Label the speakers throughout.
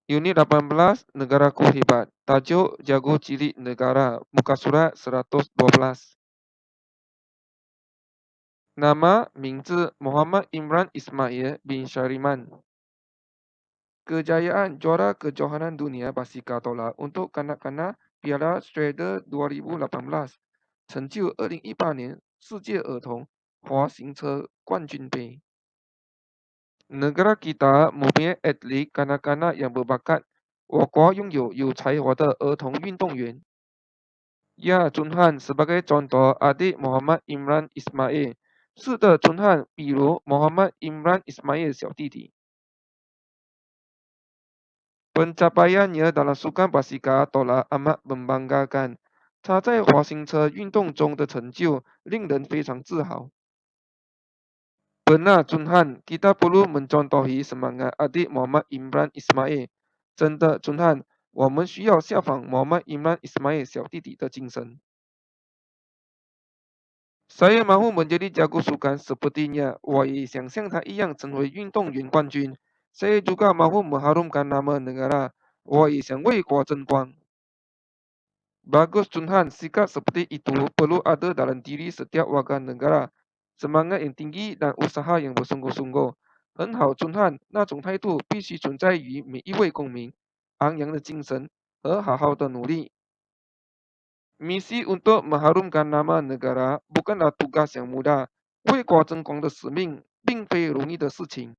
Speaker 1: Unit 18, Negaraku Hebat. Tajuk Jago Cilik Negara. Muka surat 112. Nama, 名字 Muhammad Imran Ismail bin Syariman. Kejayaan juara kejohanan dunia basikal tolak untuk kanak-kanak Piala Stradler 2018. 成就2018年世界儿童滑行车冠军杯。Negara kita mempunyai atlet kanak-kanak yang berbakat. 我国拥有有才华的儿童运动员。Ya, Chunhan sebagai contoh adik Muhammad Imran Ismail. 是的，Chunhan，比如 Muhammad Imran Ismail 小弟弟。Pencapaiannya dalam sukan basikal tolak amat membanggakan. 他在滑行车运动中的成就令人非常自豪。Benar, Chunhan, kita perlu mencontohi semangat adik Muhammad Imran Ismail. 真的，Chunhan，我们需要效仿 Muhammad Imran Ismail 小弟弟的精神。Saya mahu menjadi jago sukan sepertinya. 我也想像他一样成为运动员冠军。Saya juga mahu mengharumkan nama negara. 我也想为国争光。Bagus, Chunhan, sikap seperti itu perlu ada dalam diri setiap warga negara. Semangat yang tinggi dan usaha yang bersungguh-sungguh. 很好，Chunhan，那种态度必须存在于每一位公民。昂扬的精神和好好的努力。Misi untuk mengharumkan nama negara bukanlah tugas yang mudah. 为国争光的使命并非容易的事情。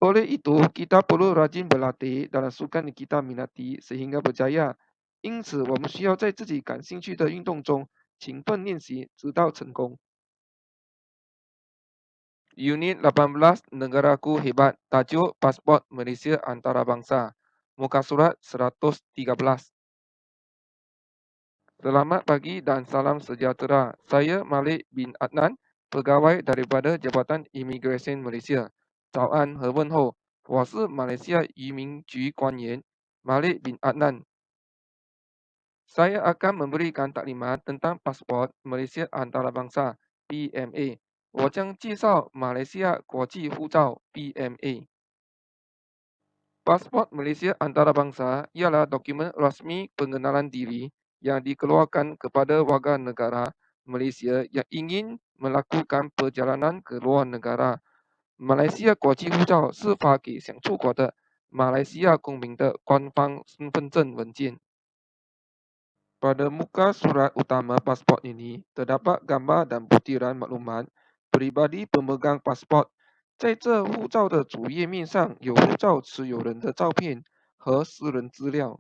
Speaker 1: Oleh itu, kita perlu rajin berlatih dalam sukan yang kita minati sehingga berjaya. 因此，我们需要在自己感兴趣的运动中勤奋练习，直到成功。Unit 18, Negaraku Hebat. Tajuk Pasport Malaysia Antarabangsa. Muka surat 113. Selamat pagi dan salam sejahtera. Saya Malik bin Adnan, pegawai daripada Jabatan Imigresen Malaysia. 早安和问候，我是马来西亚移民局官员 Malik bin Adnan. Saya akan memberikan taklimat tentang pasport Malaysia Antarabangsa PMA. 我将介绍马来西亚国际护照 PMA. Pasport Malaysia Antarabangsa ialah dokumen rasmi pengenalan diri yang dikeluarkan kepada warga negara Malaysia yang ingin melakukan perjalanan ke luar negara. 马来西亚国际护照是发给想出国的马来西亚公民的官方身份证文件。Pada muka surat utama pasport ini terdapat gambar dan butiran maklumat pribadi pemegang pasport。在这护照的主页面上有护照持有人的照片和私人资料。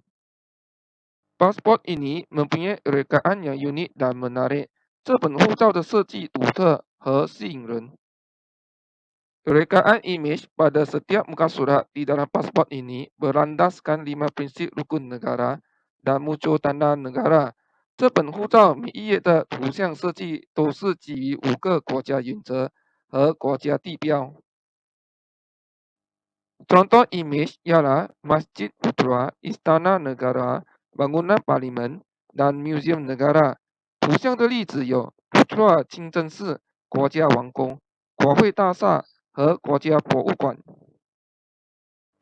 Speaker 1: Pasport ini mempunyai rekaan yang unik dan menarik. 这本护照的设计独特和吸引人。Rekaan imej pada setiap muka surat di dalam pasport ini berlandaskan 5 prinsip rukun negara dan muncul tanda negara。这本护照每一页的图像设计都是基于5个国家原则和国家地标。Contoh imej ialah Masjid Putra, Istana Negara, bangunan parlimen dan museum negara。图像的例子有 Putra 清真寺、国家王宫、国会大厦和国家博物馆。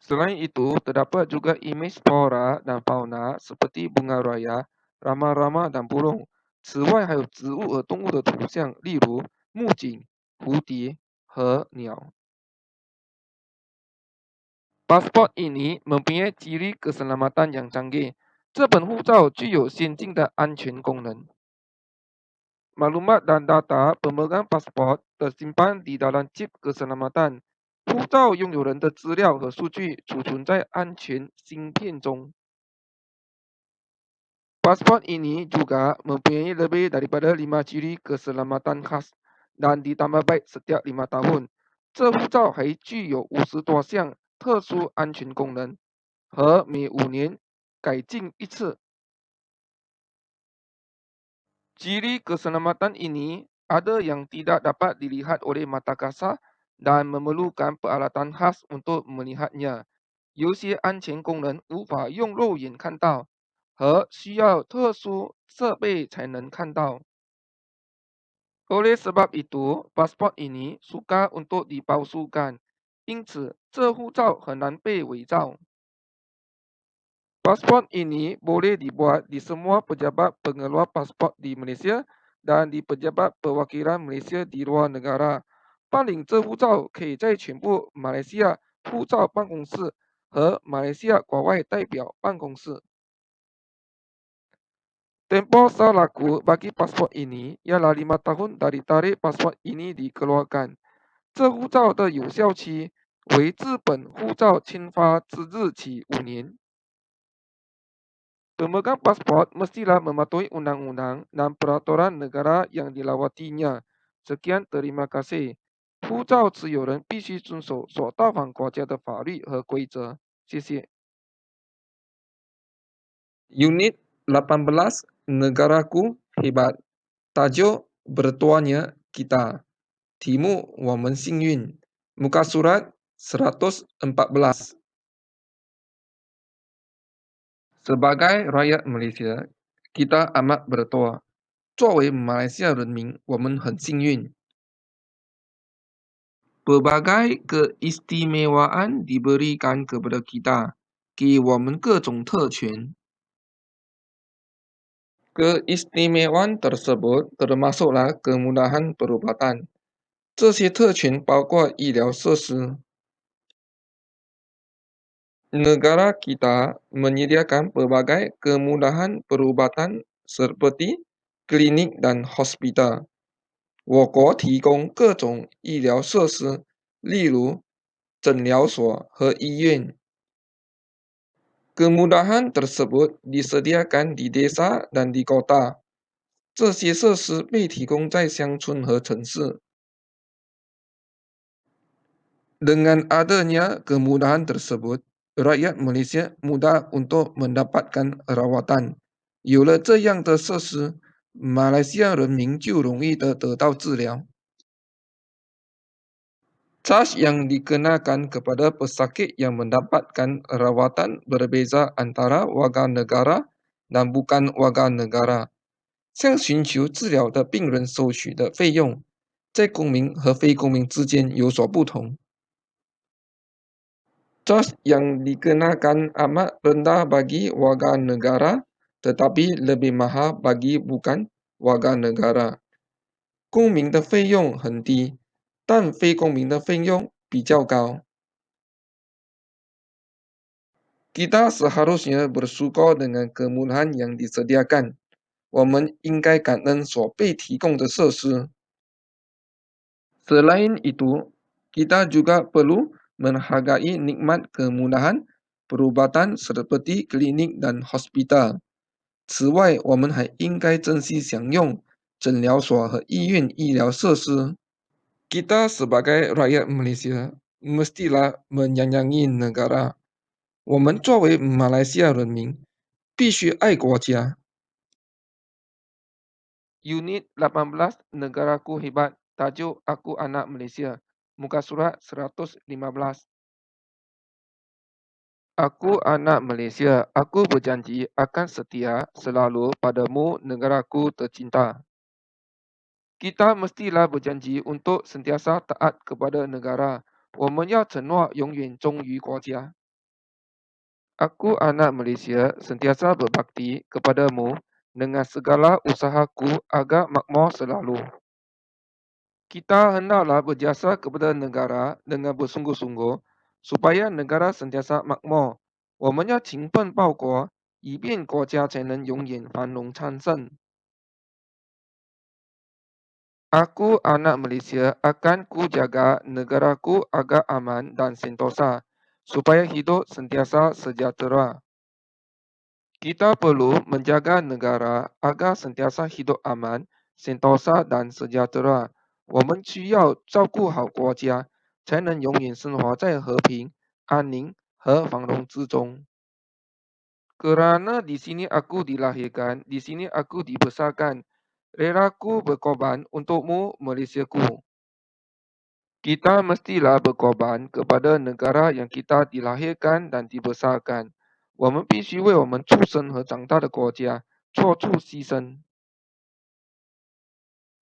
Speaker 1: Selain itu, terdapat juga imej flora dan fauna seperti bunga raya, rama-rama dan burung。此外，还有植物和动物的图像，例如木槿、蝴蝶和鸟。Pasport ini mempunyai ciri keselamatan yang canggih。这本护照具有先进的安全功能。Maklumat dan data pemegang pasport tersimpan di dalam chip keselamatan。护照拥有人的资料和数据储存在安全芯片中。Pasport ini juga mempunyai lebih daripada 5 ciri keselamatan khas dan ditambah baik setiap 5 tahun。这护照还具有50多项特殊安全功能，和每5年改进一次。Ciri keselamatan ini ada yang tidak dapat dilihat oleh mata kasar dan memerlukan peralatan khas untuk melihatnya。有些安全功能无法用肉眼看到，和需要特殊设备才能看到。Oleh sebab itu, pasport ini sukar untuk dipalsukan。因此，这护照很难被伪造。Pasport ini boleh dibuat di semua pejabat pengeluar pasport di Malaysia dan di pejabat perwakilan Malaysia di luar negara。办理这护照可以在全部马来西亚护照办公室和马来西亚国外代表办公室。Tempoh sah laku bagi pasport ini ialah 5 tahun dari tarikh pasport ini dikeluarkan。这护照的有效期为自本护照签发之日起5年。Pemegang pasport mestilah mematuhi undang-undang dan peraturan negara yang dilawatinya. Sekian, terima kasih. 护照持有人必须遵守所到访国家的法律和规则。谢谢。Unit 18 Negaraku Hebat. Tajuk Bertuanya Kita. Timu Wamen Singyun. Muka surat 114. Sebagai rakyat Malaysia, kita amat bertuah. 作为马来西亚人民，我们很幸运。Berbagai keistimewaan diberikan kepada kita, 给我们各种特权。Keistimewaan tersebut termasuklah kemudahan perubatan. 这些特权包括医疗设施。Negara kita menyediakan berbagai kemudahan perubatan seperti klinik dan hospital。我国提供各种医疗设施，例如诊疗所和医院。Kemudahan tersebut disediakan di desa dan di kota。这些设施被提供在乡村和城市。Dengan adanya kemudahan tersebut, rakyat Malaysia mudah untuk mendapatkan rawatan。有了这样的设施，马来西亚人民就容易的得到治疗。Cas yang dikenakan kepada pesakit yang mendapatkan rawatan berbeza antara warga negara dan bukan warga negara。向寻求治疗的病人收取的费用，在公民和非公民之间有所不同。Cas yang dikenakan amat rendah bagi warga negara, tetapi lebih mahal bagi bukan warga negara。公民的费用很低，但非公民的费用比较高。Kita seharusnya bersyukur dengan kemudahan yang disediakan。我们应该感恩所被提供的设施。Selain itu, kita juga perlu menghargai nikmat kemudahan perubatan seperti klinik dan hospital。此外，我们还应该珍惜享用诊疗所和医院医疗设施。Kita sebagai rakyat Malaysia mestilah menyayangi negara。我们作为马来西亚人民，必须爱国家。Unit 18 Negaraku Hebat. Tajuk Aku Anak Malaysia. Muka surat 115. Aku anak Malaysia. Aku berjanji akan setia selalu padamu negaraku tercinta. Kita mestilah berjanji untuk sentiasa taat kepada negara. 我们要承诺永远忠于国家。Aku anak Malaysia sentiasa berbakti kepadamu dengan segala usahaku agar makmur selalu. Kita hendaklah berjasa kepada negara dengan bersungguh-sungguh supaya negara sentiasa makmur。我们要勤奋报国，以便国家才能永远繁荣昌盛。Aku anak Malaysia akan ku jaga negaraku agar aman dan sentosa, supaya hidup sentiasa sejahtera. Kita perlu menjaga negara agar sentiasa hidup aman, sentosa dan sejahtera。我们需要照顾好国家，才能永远生活在和平、安宁和繁荣之中。Kerana di sini aku dilahirkan, di sini aku dibesarkan, relaku berkorban untukmu Malaysiaku. Kita mestilah berkorban kepada negara yang kita dilahirkan dan dibesarkan。我们必须为我们出生和长大的国家做出牺牲。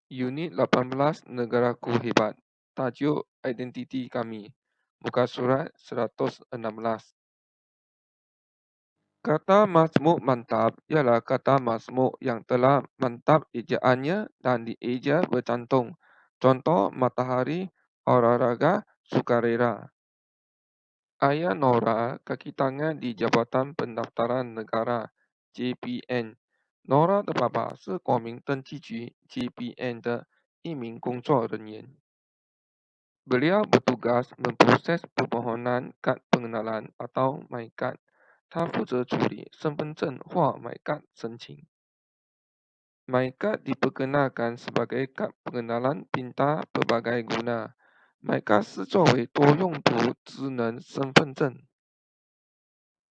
Speaker 1: Unit 18 Negaraku Hebat. Tajuk Identiti Kami. Muka surat 116. Kata Mazmur mantap ialah kata Mazmur yang telah mantap ejaannya dan dieja bercantum. Contoh matahari, olahraga, sukarela. Ayah Nora kaki tangan di Jabatan Pendaftaran Negara (JPN). Nora 的爸爸是国民登记局 (JPN) 的一名工作人员。Beliau bertugas memproses permohonan kad pengenalan atau MyKad. 他负责处理身份证或 MyKad 申请。MyKad diperkenalkan sebagai kad pengenalan pintar berbagai guna. MyKad 是作为多用途智能身份证。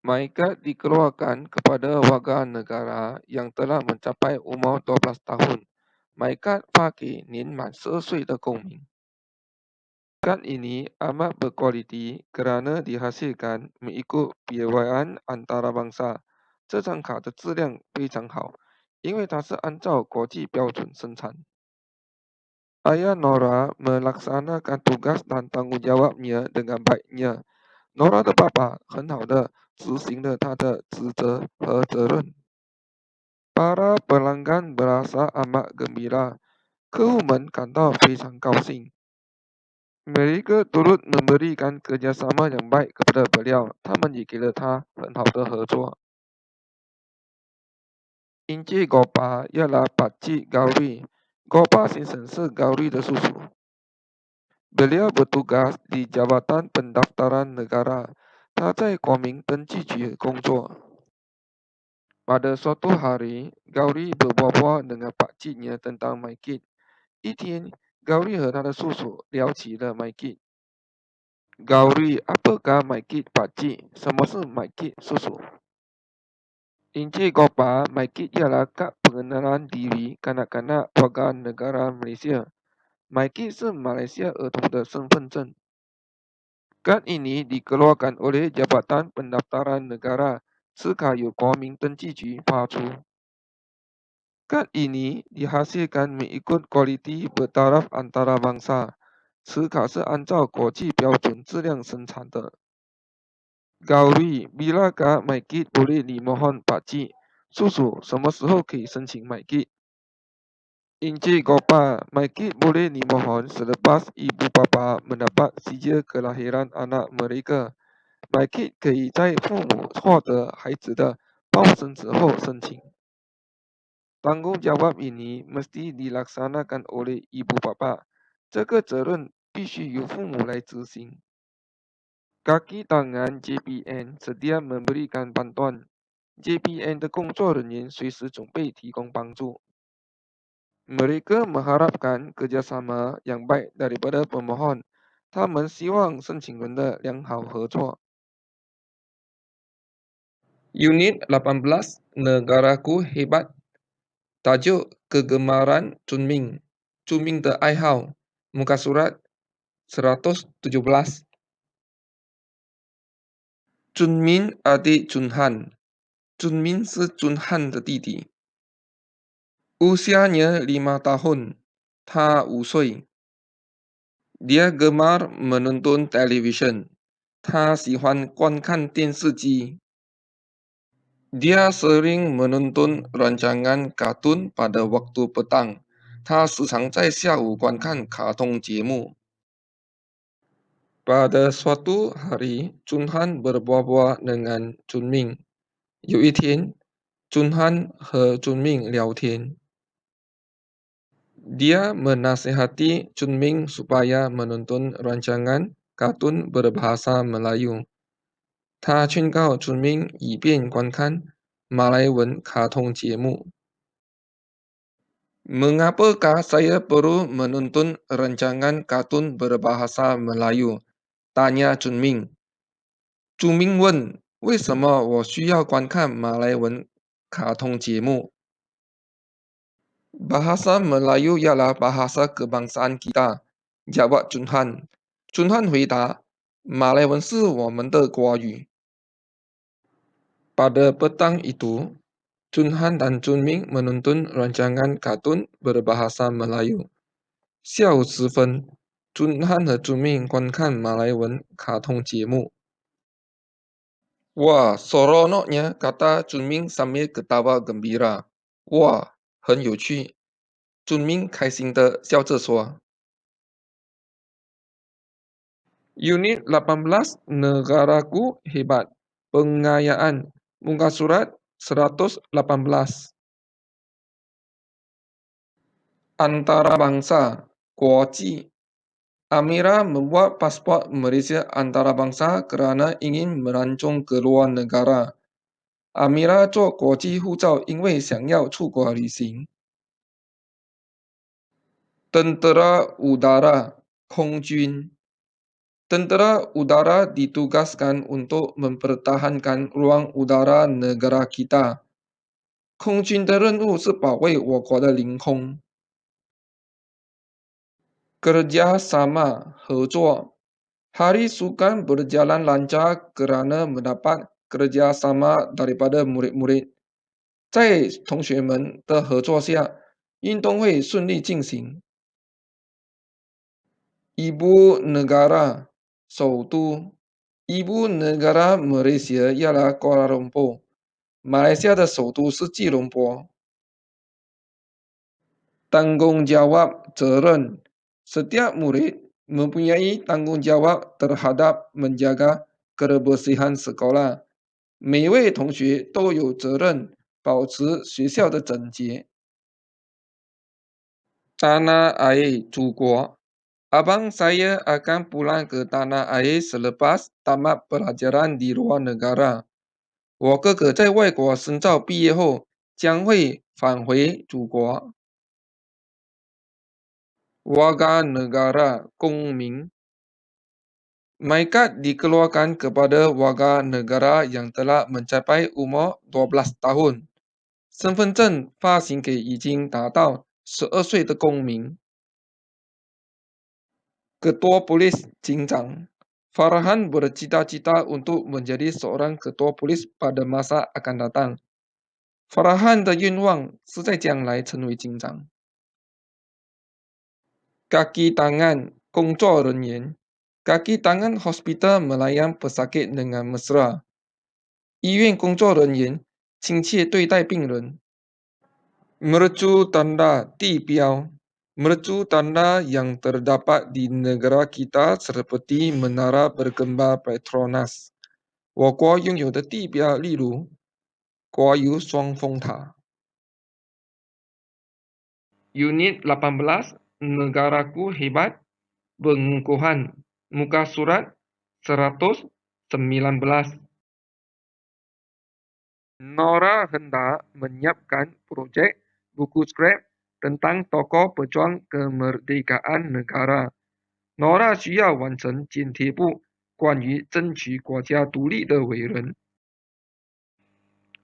Speaker 1: MyKad dikeluarkan kepada warga negara yang telah mencapai umur 12 tahun. MyKad bagi 年满12岁的公民。kad ini amat berkualiti kerana dihasilkan mengikut piawaian antarabangsa. 这张卡的质量非常好，因为它是按照国际标准生产。Ayah Nora melaksanakan tugas dan tanggungjawabnya dengan baiknya. Nora 的爸爸很好的执行了他的职责和责任。Para pelanggan berasa amat gembira. 客户们感到非常高兴。Mereka turut memberikan kerjasama yang baik kepada beliau. 他们也给了他很好的合作。Encik Gopa ialah Pakcik Gauri. Gopa Simpson 是 Gauri 的叔叔。Beliau bertugas di Jabatan Pendaftaran Negara. 他在国民登记局工作。Pada suatu hari, Gauri berbual-bual dengan pakciknya tentang MyKid. 一天，Gauri 和他的叔叔聊起了 MyKid。Gauri, apakah MyKid pakcik? 什么是 MyKid 叔叔？Encik Gopa, MyKid ialah kad pengenalan diri kanak-kanak warga negara Malaysia. MyKid 是马来西亚儿童的身份证。Kad ini dikeluarkan oleh Jabatan Pendaftaran Negara. 此卡由国民登记局发出。Kad ini dihasilkan mengikut kualiti bertaraf antarabangsa. 此卡是按照国际标准质量生产的。Gauri, bilakah MyKid boleh dimohon pakcik? 叔叔，什么时候可以申请 MyKid? Encik Gopa, MyKid boleh dimohon selepas ibu bapa mendapat sijil kelahiran anak mereka. MyKid 可以在父母获得孩子的报生纸后申请。Tanggungjawab ini mesti dilaksanakan oleh ibu bapa. 这个责任必须由父母来执行。Kaki tangan JPN sedia memberikan bantuan. JPN 的工作人员随时准备提供帮助。Mereka mengharapkan kerjasama yang baik daripada pemohon. 他们希望申请人的良好合作。Unit 18 Negaraku Hebat. Tajuk Kegemaran Chunming. Chunming 的爱好. Muka surat 117. Chunmin adik Chunhan. Chunmin 是 Chunhan 的弟弟。Usianya 5 tahun. 他5岁。Dia gemar menonton televisyen. 他喜欢观看电视机。Dia sering menonton rancangan kartun pada waktu petang. 他时常在下午观看卡通节目。Pada suatu hari, Chunhan berbual-bual dengan Chunming. 有一天，Chunhan 和 Chunming 聊天。Dia menasihati Chunming supaya menonton rancangan kartun berbahasa Melayu. 他劝告 Chunming 以便观看马来文卡通节目。Mengapakah saya perlu menonton rancangan kartun berbahasa Melayu? Tanya Chunming. Chunming 问：为什么我需要观看马来文卡通节目？ Bahasa Melayu ialah bahasa kebangsaan kita. Jawab Chunhan. Chunhan 回答：马来文是我们的国语。Pada petang itu, Chunhan dan Chunming menonton rancangan kartun berbahasa Melayu. 下午时分，Chunhan 和 Chunming 观看马来文卡通节目。
Speaker 2: Wah, seronoknya, kata Chunming sambil ketawa gembira. Wah, 很有趣。Chunming 开心地笑着说。Unit 18 Negaraku Hebat. Pengayaan. Muka surat 118. Antarabangsa. Kuoci. Amira membuat pasport Malaysia antarabangsa kerana ingin merancung ke luar negara. Amira 做国际护照因为想要出国旅行。Tentera Udara. 空军。Tentera udara ditugaskan untuk mempertahankan ruang udara negara kita. 空军的任务是保卫我国的领空。Kerjasama 合作。Hari Sukan berjalan lancar kerana mendapat kerjasama daripada murid-murid. 在同学们的合作下，运动会顺利进行。Ibu negara 首都。Ibu negara Malaysia ialah Kuala Lumpur. 马来西亚的首都是吉隆坡。Tanggungjawab 责任。Setiap murid mempunyai tanggungjawab terhadap menjaga kebersihan sekolah. 每位同学都有责任保持学校的整洁。Tanah air 祖国。Abang saya akan pulang ke tanah air selepas tamat pelajaran di luar negara. 我哥哥在外国深造毕业后将会返回祖国。Warga negara 公民。Maikat dikeluarkan kepada warga negara yang telah mencapai umur 12 tahun. 身份证发行给已经达到12岁的公民。Ketua Polis 警长。Farhan bercita-cita untuk menjadi seorang ketua polis pada masa akan datang. Farhan 的愿望是在将来成为警长。Kaki tangan 工作人员。Kaki tangan hospital melayan pesakit dengan mesra. 医院工作人员亲切对待病人。Mercu tanda 地标。Mercu tanda yang terdapat di negara kita seperti Menara Bergambar Petronas. 我国拥有的地标例如国有双峰塔。Unit 18 Negaraku Hebat. Pengukuhan. Muka surat 119. Nora hendak menyiapkan projek buku skrip tentang tokoh pejuang kemerdekaan negara. Nora 需要完成剪贴簿关于争取国家独立的伟人。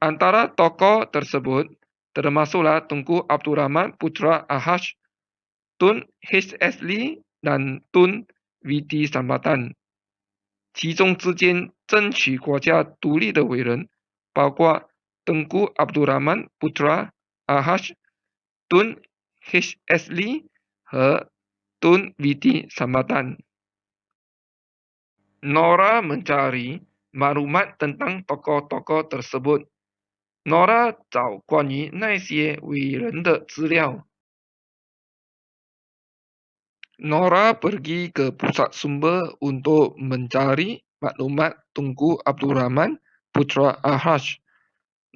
Speaker 2: Antara tokoh tersebut termasuklah Tunku Abdul Rahman Putra Ahad, Tun H.S. Lee dan Tun V.T. Sambatan。其中之间争取国家独立的伟人包括 Tunku Abdul Rahman Putra Ahad, Tun H.S. Lee 和 Tun V.T. Sambatan。Nora mencari maklumat tentang tokoh-tokoh tersebut. Nora 找关于那些伟人的资料。Nora pergi ke pusat sumber untuk mencari maklumat Tunku Abdul Rahman Putra Ahad.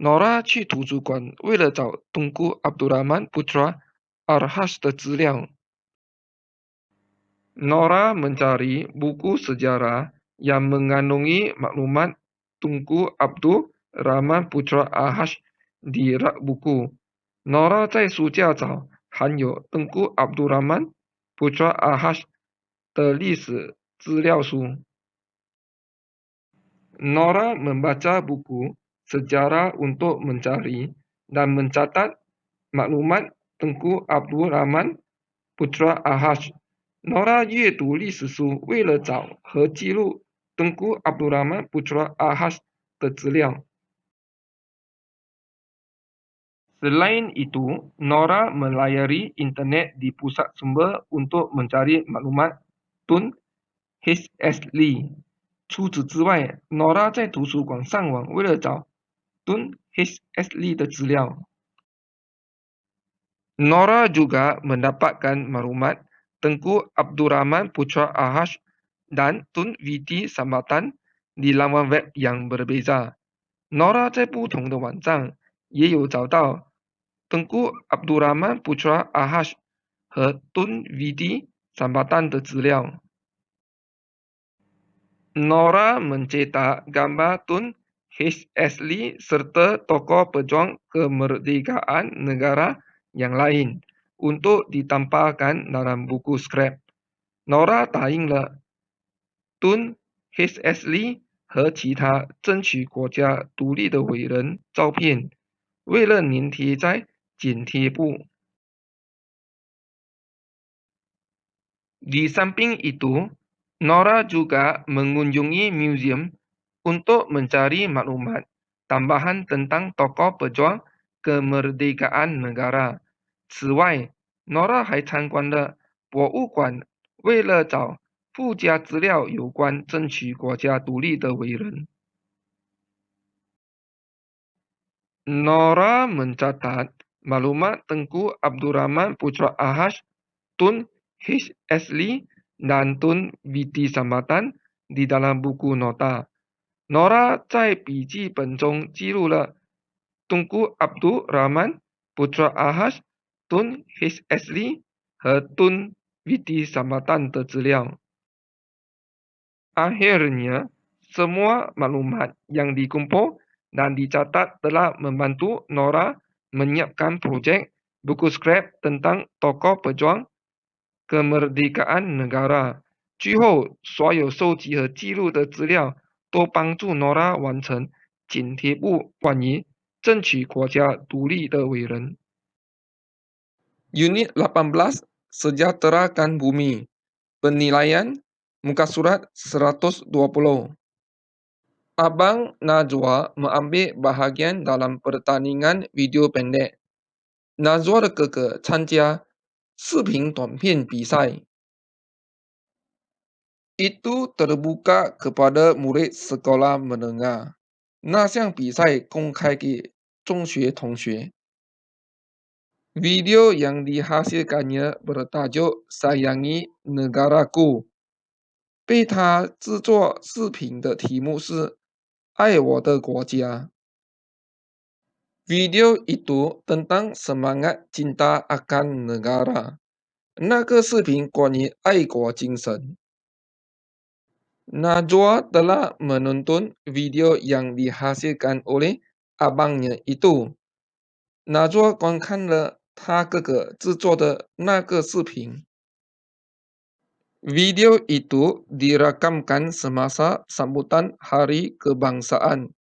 Speaker 2: Nora 去图书馆为了找 Tunku Abdul Rahman Putra Ahad 的资料。Nora mencari buku sejarah yang mengandungi maklumat Tunku Abdul Rahman Putra Ahad di rak buku。Nora 在书架找含有 Tunku Abdul Rahman Putra Ahad 的历史资料书。Nora membaca buku sejarah untuk mencari dan mencatat maklumat Tunku Abdul Rahman Putra Ahad。Nora 阅读历史书，为了找和记录 Tunku Abdul Rahman Putra Ahad 的资料。Selain itu, Nora melayari internet di pusat sumber untuk mencari maklumat Tun H.S. Lee. 除此之外，Nora 在图书馆上网，为了找Tun H.S.Lee 的资料。Nora juga mendapatkan maklumat Tengku Abdurrahman Putra Ahash dan Tun Viti Sambatan di laman web yang berbeza. Nora 在不同的网站也有找到 Tengku Abdurrahman Putra Ahash 和 Tun Viti Sambatan 的资料。Nora mencetak gambar Tun H.S.Lee serta tokoh pejuang kemerdekaan negara yang lain untuk ditampilkan dalam buku skrap. Nora 打印了 Tun H.S.Lee 和其他争取国家独立的伟人照片，为了粘贴在剪贴簿。Di samping itu, Nora juga mengunjungi museum untuk mencari maklumat tambahan tentang tokoh pejuang kemerdekaan negara。此外，Nora 还参观了博物馆，为了找附加资料有关争取国家独立的伟人。Nora mencatat maklumat Tengku Abdurrahman Putra Ahash, Tun H.S.Lee, dan Tun Viti Sambatan di dalam buku nota。Nora 在笔记本中记录了 Tunku Abdul Rahman, Putra Ahash, Tun H.S.Lee 和 Tun Viti Sambatan 的资料。Akhirnya, semua maklumat yang dikumpul dan dicatat telah membantu Nora menyiapkan projek buku skrap tentang tokoh pejuang kemerdekaan negara。最后，所有收集和记录的资料都帮助 Nora 完成剪贴簿关于争取国家独立的伟人。Unit 18 Sejahterakan Bumi. Penilaian muka surat 120. Abang Najwa mengambil bahagian dalam pertandingan video pendek. Najwa 的哥哥参加视频短片比赛。Itu terbuka kepada murid sekolah menengah. 那项比赛公开给中学同学。Video yang dihasilkannya bertajuk Sayangi Negaraku。被他制作视频的题目是爱我的国家。Video itu tentang semangat cinta akan negara。那个视频关于爱国精神。Najwa telah menonton video yang dihasilkan oleh abangnya itu。Najwa 观看了他哥哥制作的那个视频。Video itu dirakamkan semasa sambutan Hari Kebangsaan。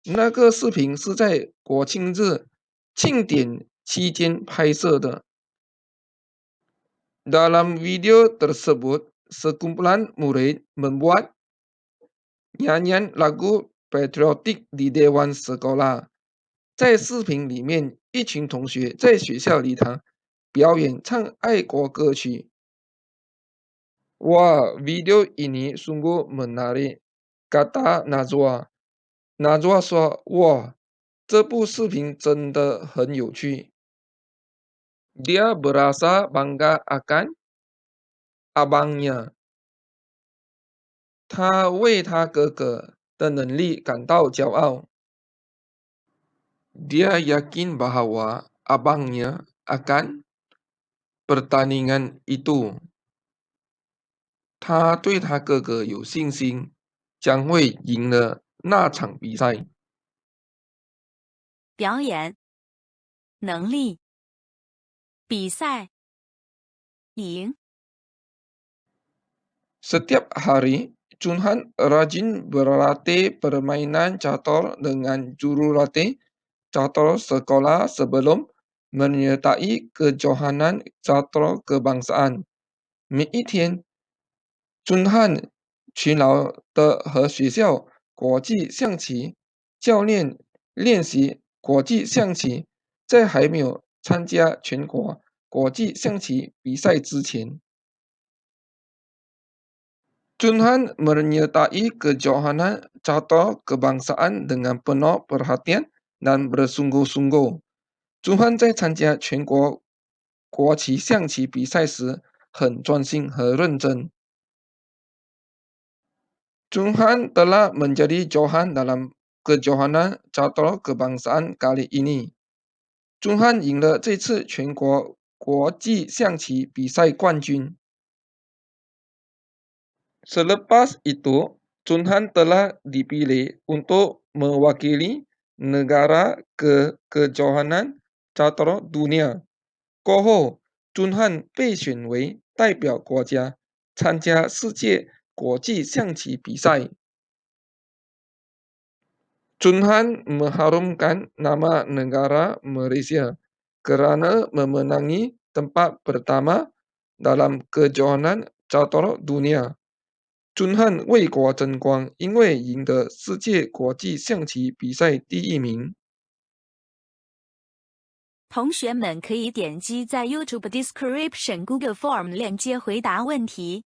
Speaker 2: 那个视频是在国庆日庆典期间拍摄的。Dalam video tersebut, sekumpulan murid membuat nyanyian lagu patriotik di Dewan Sekolah。在视频里面，一群同学在学校礼堂表演唱爱国歌曲。Wah, video ini sungguh menarik, kata Najwa。Najwa 说：“哇，这部视频真的很有趣。” Dia berasa bangga akan abangnya。他为他哥哥的能力感到骄傲。Dia yakin bahwa abangnya akan pertandingan itu。他对他哥哥有信心，将会赢了那场比赛。
Speaker 3: 表演、能力、比赛、赢。
Speaker 2: Setiap hari, Chunhan rajin berlatih permainan catur dengan jurulatih catur sekolah sebelum menyertai kejohanan catur kebangsaan。每一天，尊汉勤劳地和学校国际象棋教练练习国际象棋，在还没有参加全国国际象棋比赛之前。Chunhan menyertai kejohanan catur kebangsaan dengan penuh perhatian dan bersungguh-sungguh. Chunhan 在参加全国国旗象棋比赛时很专心和认真。Chunhan telah menjadi johan dalam kejohanan catur kebangsaan kali ini. Chunhan 赢了这次全国国际象棋比赛冠军。Selepas itu, Chunhan telah dipilih untuk mewakili negara ke kejohanan catur dunia. 过后，Chunhan 被选为代表国家参加世界国际象棋比赛。Chunhan mengharumkan nama negara Malaysia kerana memenangi tempat pertama dalam kejohanan catur dunia。Chunhan 为国争光，因为赢得世界国际象棋比赛第1名。
Speaker 3: 同学们可以点击在 YouTube Description Google Form 链接回答问题。